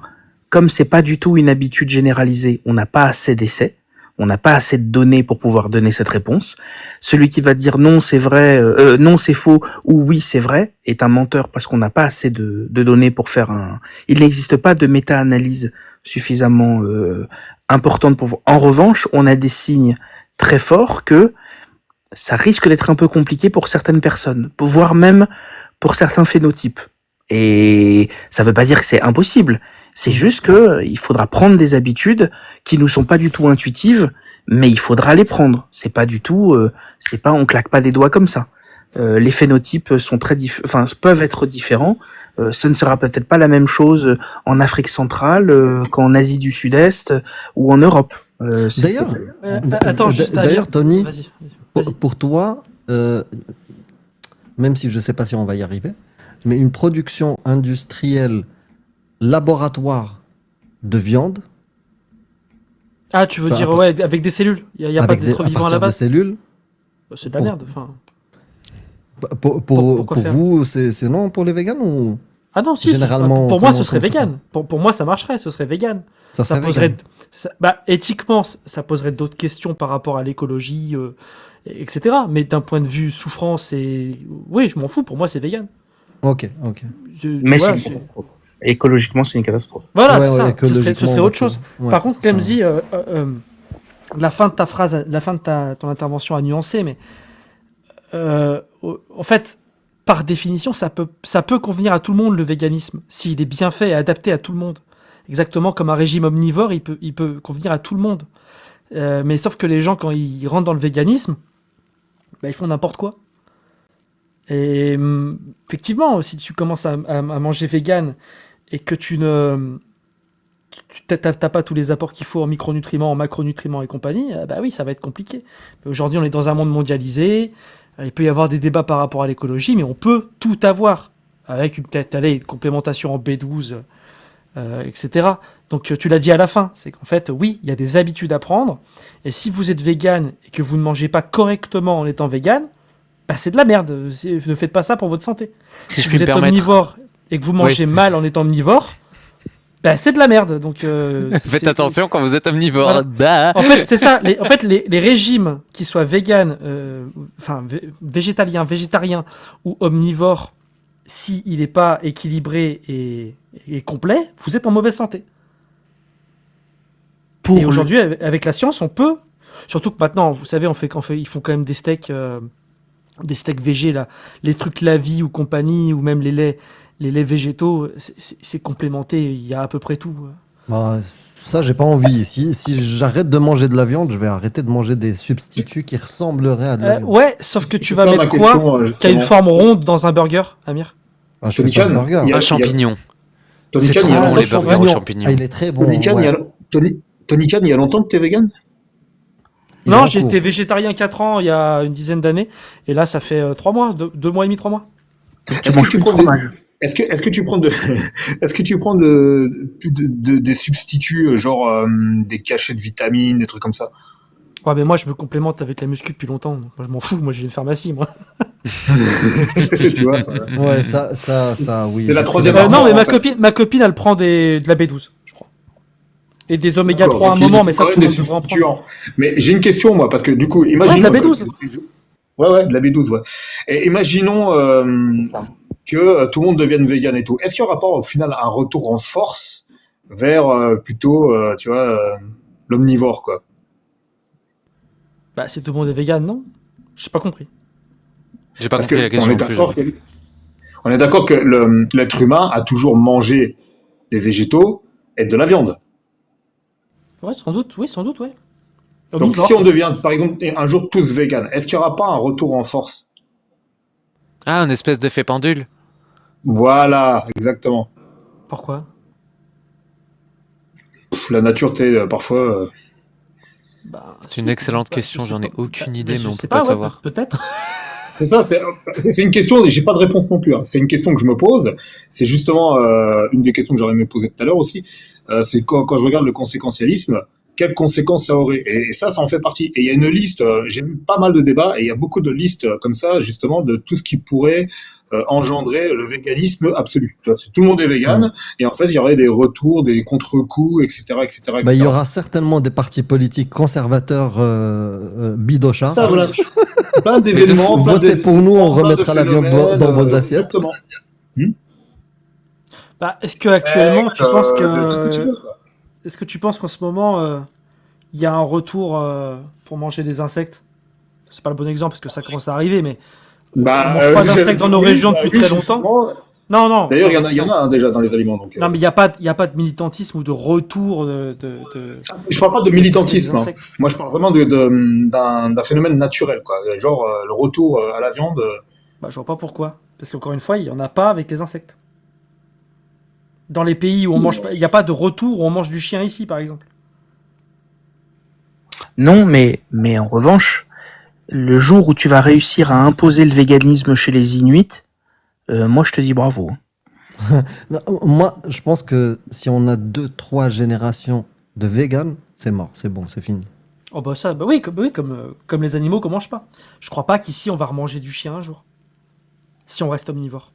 comme c'est pas du tout une habitude généralisée, on n'a pas assez d'essais, on n'a pas assez de données pour pouvoir donner cette réponse. Celui qui va dire non c'est vrai, non c'est faux ou oui c'est vrai est un menteur parce qu'on n'a pas assez de données pour faire un. Il n'existe pas de méta-analyse suffisamment importante pour. En revanche, on a des signes très forts que ça risque d'être un peu compliqué pour certaines personnes, voire même pour certains phénotypes. Et ça veut pas dire que c'est impossible. C'est juste que il faudra prendre des habitudes qui nous sont pas du tout intuitives, mais il faudra les prendre. C'est pas du tout, c'est pas on claque pas des doigts comme ça. Les phénotypes sont peuvent être différents. Ce ne sera peut-être pas la même chose en Afrique centrale qu'en Asie du Sud-Est ou en Europe. D'ailleurs, attends, juste d'ailleurs, Tony, Vas-y. pour toi, même si je sais pas si on va y arriver, mais une production industrielle laboratoire de viande. Ah, tu veux dire, ouais, avec des cellules. Il n'y a pas d'être vivant à la base. De cellules. C'est de la merde. Enfin. Pour vous, c'est non pour les végans ou Ah non, si. généralement, pour moi, ce serait vegan. Pour moi, ça marcherait. Ce serait vegan. Ça poserait. Éthiquement, ça poserait d'autres questions par rapport à l'écologie, etc. Mais d'un point de vue souffrance oui, je m'en fous. Pour moi, c'est vegan. Ok. Mais écologiquement, c'est une catastrophe. Voilà, c'est ça. Ce serait autre chose. Ouais, par contre, Clemzy, la fin de ta phrase, la fin de ton intervention a nuancé, mais en fait, par définition, ça peut convenir à tout le monde, le véganisme, s'il est bien fait et adapté à tout le monde. Exactement comme un régime omnivore, il peut convenir à tout le monde. Mais sauf que les gens, quand ils rentrent dans le véganisme, ils font n'importe quoi. Et effectivement, si tu commences à manger vegan et que tu n'as pas tous les apports qu'il faut en micronutriments, en macronutriments et compagnie, oui, ça va être compliqué. Aujourd'hui, on est dans un monde mondialisé, il peut y avoir des débats par rapport à l'écologie, mais on peut tout avoir, avec une complémentation en B12, etc. Donc tu l'as dit à la fin, c'est qu'en fait, oui, il y a des habitudes à prendre, et si vous êtes vegan et que vous ne mangez pas correctement en étant vegan, c'est de la merde, ne faites pas ça pour votre santé. Si vous êtes omnivore et que vous mangez mal en étant omnivore, c'est de la merde. Donc, faites attention quand vous êtes omnivore. Voilà. En fait, c'est ça. Les régimes qui soient vegan, végétalien, végétarien ou omnivore, s'il n'est pas équilibré et complet, vous êtes en mauvaise santé. Et aujourd'hui, avec la science, on peut. Surtout que maintenant, vous savez, ils font quand même des steaks végés, là, les trucs La Vie ou compagnie, ou même les laits végétaux, c'est complémenté, il y a à peu près tout. Ça, j'ai pas envie. Si j'arrête de manger de la viande, je vais arrêter de manger des substituts qui ressembleraient à de la viande. Ouais, sauf que tu vas mettre quoi qui a une forme ronde dans un burger, Amir? Je fais pas de burger. Un champignon. Tony C'est Khan, trop bon, les burgers aux champignons. Il est très bon. Tony Khan, il y a longtemps que t'es vegan? Non, j'ai été végétarien 4 ans, il y a une dizaine d'années, et là, ça fait 3 mois, 2 mois et demi, 3 mois. Tu manges plus de fromage. Est-ce que tu prends des substituts, genre des cachets de vitamines, des trucs comme ça? Ouais, mais moi, je me complémente avec la muscu depuis longtemps. Moi, je m'en fous. Moi, j'ai une pharmacie, moi. Tu vois? Ouais, ça, oui. C'est la troisième non, mais ma copine, elle prend de la B12, je crois. Et des oméga 3 à un moment, mais ça, tout le monde devrait en prendre. Mais j'ai une question, moi, parce que du coup, imaginons. Ouais, de la B12. Ouais, de la B12, ouais. Et imaginons que tout le monde devienne vegan et tout. Est-ce qu'il y aura pas, au final, un retour en force vers plutôt, tu vois, l'omnivore, quoi? Si tout le monde est vegan, non? J'ai pas compris. J'ai pas compris la question. On est d'accord que l'être humain a toujours mangé des végétaux et de la viande. Ouais, sans doute, ouais. Donc si on devient, par exemple, un jour tous vegan, est-ce qu'il n'y aura pas un retour en force? Ah, une espèce d'effet pendule. Voilà, exactement. Pourquoi? La nature, parfois. Bah, C'est une excellente question, je sais j'en ai pas. aucune idée, Mais mais je on sais peut pas ouais, savoir. peut-être. C'est ça, c'est une question, et j'ai pas de réponse non plus, hein. C'est une question que je me pose. C'est justement une des questions que j'aurais aimé poser tout à l'heure aussi. C'est quand je regarde le conséquentialisme, quelles conséquences ça aurait? Et ça en fait partie. Et il y a une liste, j'ai vu pas mal de débats, et il y a beaucoup de listes comme ça, justement, de tout ce qui pourrait engendrer le véganisme absolu. Tu vois, tout le monde est vegan, et en fait, il y aurait des retours, des contre-coups, etc., etc., Bah, il y etc. aura certainement des partis politiques conservateurs bidochards. Ça, voilà. Plein d'événements, plein Votez pour nous, on plein de remettra la viande phénomènes, dans vos assiettes. Exactement. Bah, est-ce que actuellement, tu penses de tout ce que tu que. veux, quoi. Est-ce que tu penses qu'en ce moment, il y a un retour pour manger des insectes? C'est pas le bon exemple parce que ça commence à arriver, mais on mange pas d'insectes dans nos régions depuis très longtemps. justement. Non, non. D'ailleurs, il y en a hein, déjà dans les aliments. Donc, Non, mais il n'y a pas de militantisme ou de retour je parle pas de des militantisme. Hein. insectes. Moi, je parle vraiment d'un phénomène naturel, quoi. Genre le retour à la viande. Bah, je vois pas pourquoi. Parce qu'encore une fois, il y en a pas avec les insectes. Dans les pays où on mange pas, il n'y a pas de retour où on mange du chien ici, par exemple. Non, mais en revanche, le jour où tu vas réussir à imposer le véganisme chez les Inuits, moi je te dis bravo. Non, moi, je pense que si on a 2-3 générations de véganes, c'est mort, c'est bon, c'est fini. Oh bah ça, bah oui, comme les animaux qu'on mange pas. Je crois pas qu'ici on va remanger du chien un jour. Si on reste omnivore.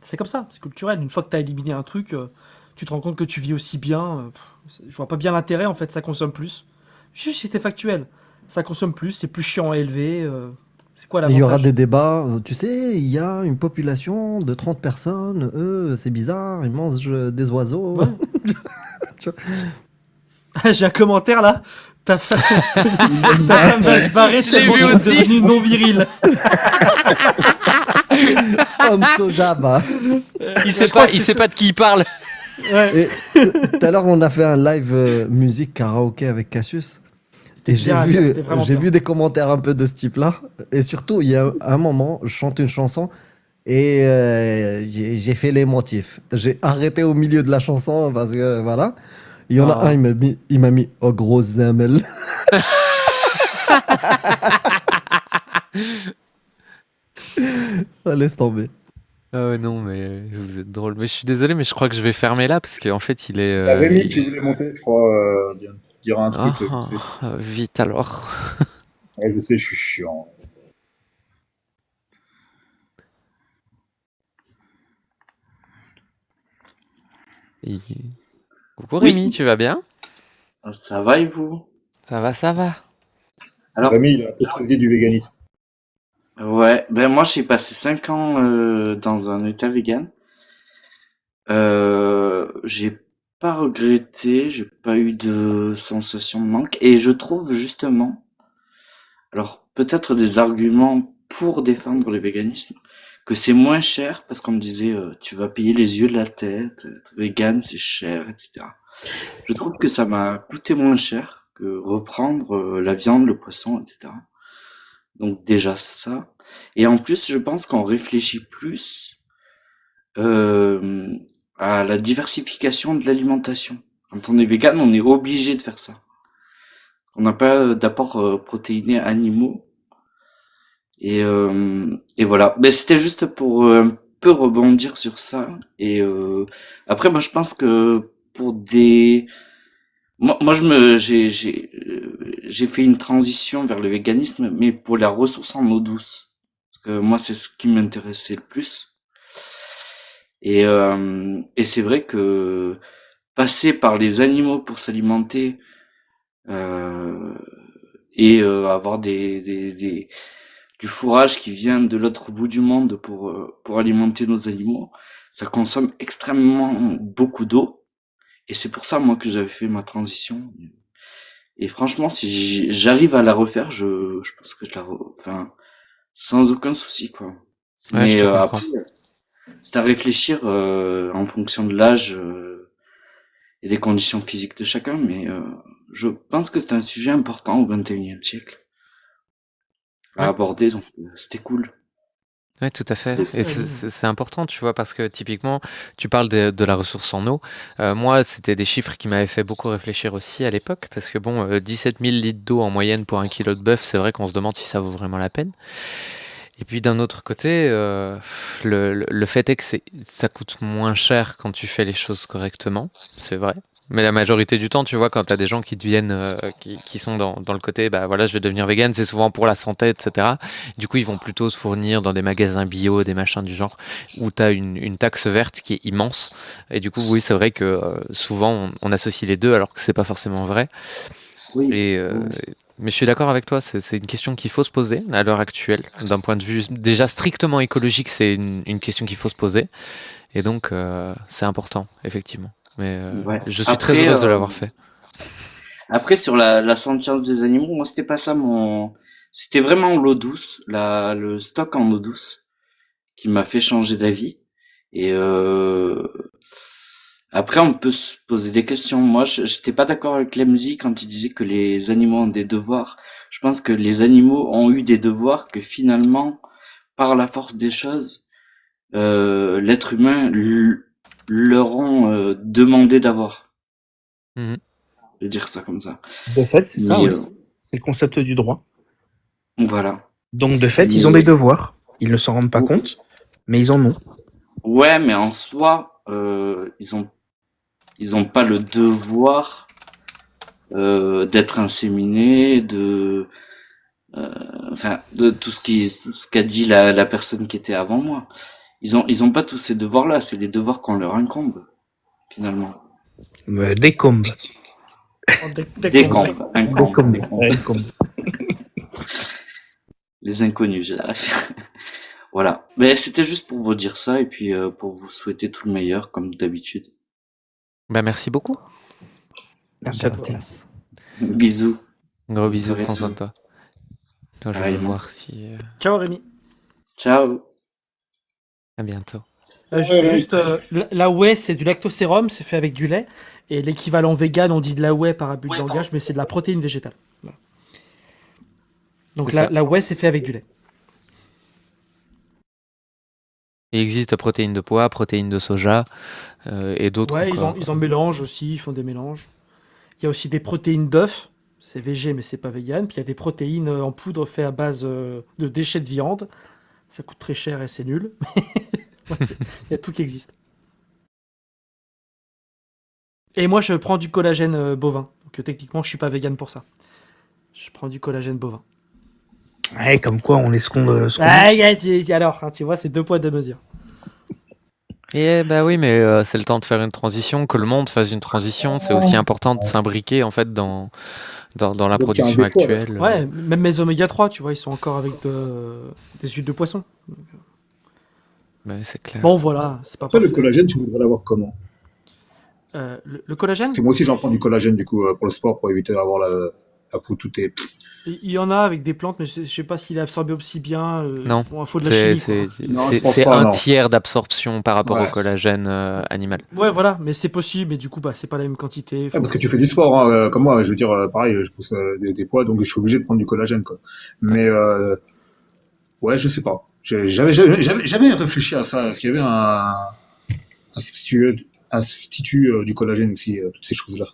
C'est comme ça, c'est culturel. Une fois que tu as éliminé un truc, tu te rends compte que tu vis aussi bien. Je vois pas bien l'intérêt, en fait, ça consomme plus. Juste si c'était factuel. Ça consomme plus, c'est plus chiant à élever. C'est quoi Et il y aura l'avantage? des débats, tu sais, il y a une population de 30 personnes, eux, c'est bizarre, ils mangent des oiseaux. Ouais. J'ai un commentaire là. Ta femme va se barrer Je l'ai tellement vu tu es aussi. devenu non viril. Homme soja, bah. Il sait je crois pas, que il c'est sait ça. pas de qui il parle. Ouais. Et tout à l'heure, on a fait un live musique karaoké avec Cassius. Et j'ai bien, vu, c'était vraiment j'ai bien. vu des commentaires un peu de ce type-là. Et surtout, il y a un moment, je chante une chanson et j'ai fait les motifs. J'ai arrêté au milieu de la chanson parce que voilà. Il y en a Ah. un, il m'a mis oh gros zamel. Ah, laisse tomber. Ah ouais, non, mais vous êtes drôle. Mais je suis désolé, mais je crois que je vais fermer là parce qu'en fait, il est. Il y a Rémi qui voulait monter, je crois, dire un truc. Vite alors. Ouais, je sais, je suis chiant. Et- Coucou Rémi, tu vas bien? Ça va et vous? Ça va, ça va. Alors, Rémi, il a apostasié du véganisme. ouais, ben moi j'ai passé 5 ans dans un état vegan. J'ai pas regretté, j'ai pas eu de sensation de manque. Et je trouve justement, alors peut-être des arguments pour défendre le véganisme, que c'est moins cher parce qu'on me disait tu vas payer les yeux de la tête, être vegan c'est cher, etc. Je trouve que ça m'a coûté moins cher que reprendre la viande, le poisson, etc. Donc déjà ça. Et en plus, je pense qu'on réfléchit plus euh, à la diversification de l'alimentation. Quand on est vegan, on est obligé de faire ça. On n'a pas d'apports protéinés animaux. Et voilà. Ben, c'était juste pour un peu rebondir sur ça. Et après, moi, je pense que pour des moi, j'ai fait une transition vers le véganisme, mais pour la ressource en eau douce. Parce que moi, c'est ce qui m'intéressait le plus. Et c'est vrai que passer par les animaux pour s'alimenter, euh, avoir du fourrage qui vient de l'autre bout du monde pour alimenter nos animaux, ça consomme extrêmement beaucoup d'eau. Et c'est pour ça, moi, que j'avais fait ma transition. Et franchement, si j'arrive à la refaire, je pense que enfin, sans aucun souci, quoi. Ouais, je Mais te comprends. après, c'est à réfléchir en fonction de l'âge et des conditions physiques de chacun. Mais je pense que c'est un sujet important au XXIe siècle à Ouais. aborder, donc c'était cool. Oui, tout à fait. C'est- Et c'est important, tu vois, parce que typiquement, tu parles de la ressource en eau. Moi, c'était des chiffres qui m'avaient fait beaucoup réfléchir aussi à l'époque, parce que bon, 17 000 litres d'eau en moyenne pour 1 kilo de bœuf, c'est vrai qu'on se demande si ça vaut vraiment la peine. Et puis d'un autre côté, le fait est que ça coûte moins cher quand tu fais les choses correctement, c'est vrai. Mais la majorité du temps, tu vois, quand tu as des gens qui deviennent, qui sont dans le côté, bah voilà, je vais devenir vegan, c'est souvent pour la santé, etc. Du coup, ils vont plutôt se fournir dans des magasins bio, des machins du genre, où tu as une taxe verte qui est immense. Et du coup, oui, c'est vrai que souvent, on associe les deux, alors que c'est pas forcément vrai. Oui. Et, mais je suis d'accord avec toi, c'est une question qu'il faut se poser à l'heure actuelle. D'un point de vue déjà strictement écologique, c'est une question qu'il faut se poser. Et donc, c'est important, effectivement. Mais Ouais. je suis très heureuse de l'avoir fait. Après, sur la sentience des animaux, moi, c'était pas ça c'était vraiment l'eau douce, le stock en eau douce qui m'a fait changer d'avis. Et après, on peut se poser des questions. Moi, j'étais pas d'accord avec Lemzy quand il disait que les animaux ont des devoirs. Je pense que les animaux ont eu des devoirs que finalement, par la force des choses, l'être humain leur ont demandé d'avoir. Mhm. Je vais dire ça comme ça. De fait, c'est ça, Mais, oui. C'est le concept du droit. Voilà. Donc, de fait, Mais- ils ont des devoirs. Ils ne s'en rendent pas compte, mais ils en ont. Ouais, mais en soi, ils ont pas le devoir d'être inséminés, de tout ce qu'a dit la personne qui était avant moi. Ils ont pas tous ces devoirs-là. C'est les devoirs qu'on leur incombe finalement. Décombe. Décombe, incombe, décombe. Décombe. Les inconnus, j'ai la ref. Voilà. Mais c'était juste pour vous dire ça et puis pour vous souhaiter tout le meilleur comme d'habitude. Bah, merci beaucoup. Merci à toi. Gracias. Bisous. Gros bisous, soirée, prends soin de tout. toi. Toi, je vais Pareillement. voir si. Ciao Rémi. Ciao. À bientôt. Juste, la whey, c'est du lactosérum, c'est fait avec du lait. Et l'équivalent vegan, on dit de la whey par abus de langage, mais c'est de la protéine végétale. Voilà. Donc C'est ça. la whey, c'est fait avec du lait. Il existe protéines de pois, protéines de soja et d'autres Ouais, encore. ils en mélangent aussi, ils font des mélanges. Il y a aussi des protéines d'œufs, c'est végé, mais c'est pas vegan. Puis il y a des protéines en poudre faites à base de déchets de viande. Ça coûte très cher et c'est nul. Il y a tout qui existe. Et moi, je prends du collagène bovin. Donc techniquement, je suis pas vegan pour ça. Je prends du collagène bovin. Ouais, comme quoi, on est ce qu'on dit. Alors, hein, tu vois, c'est 2 poids 2 mesures. Et bah oui, mais c'est le temps de faire une transition, que le monde fasse une transition. C'est aussi important de s'imbriquer en fait dans la Donc, il y a un production défaut, là. actuelle. Ouais, même mes oméga 3, tu vois, ils sont encore avec des huiles de poisson. Ouais, c'est clair. Bon, voilà, c'est pas Après, le parfait. collagène, tu voudrais l'avoir comment? Le collagène, Parce que moi aussi, j'en prends du collagène, du coup, pour le sport, pour éviter d'avoir la peau tout est. il y en a avec des plantes, mais je sais pas s'il est absorbé aussi bien. Non, Bon, il faut de la C'est chimie, quoi. Non, je pense c'est pas, un non. tiers d'absorption par rapport Ouais. au collagène animal. Ouais, voilà, mais c'est possible, mais du coup, bah, c'est pas la même quantité. Ouais, parce que tu fais du sport, hein, comme moi, je veux dire, pareil, je pousse des poids, donc je suis obligé de prendre du collagène, quoi. Mais, ouais, je sais pas. J'avais réfléchi à ça. Est-ce qu'il y avait un substitut du collagène aussi, toutes ces choses-là?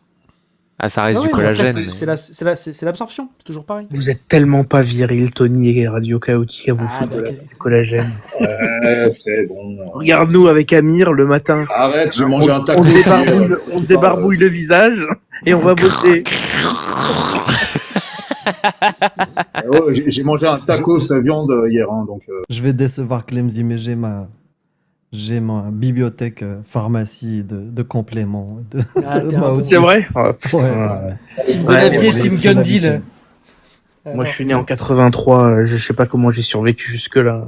Ah, ça reste Ah du ouais, mais après, collagène. c'est l'absorption, c'est toujours pareil. Vous êtes tellement pas viril, Tony et Radio Chaotique, à vous Ah, foutre bah, du collagène. Ouais, c'est bon. Regarde-nous avec Amir le matin. Arrête, j'ai mangé un On taco. se débarbouille le visage et on va bosser. Ouais, j'ai mangé un taco sa viande hier, hein, donc. Je vais décevoir Clemzy, mais j'ai ma bibliothèque pharmacie de compléments. Ah, t'es moi un aussi. C'est vrai? Ouais. Team Ouais, Benavier, j'ai Team pris Gundil. l'habitude. Moi, je suis né en 83, je sais pas comment j'ai survécu jusque-là.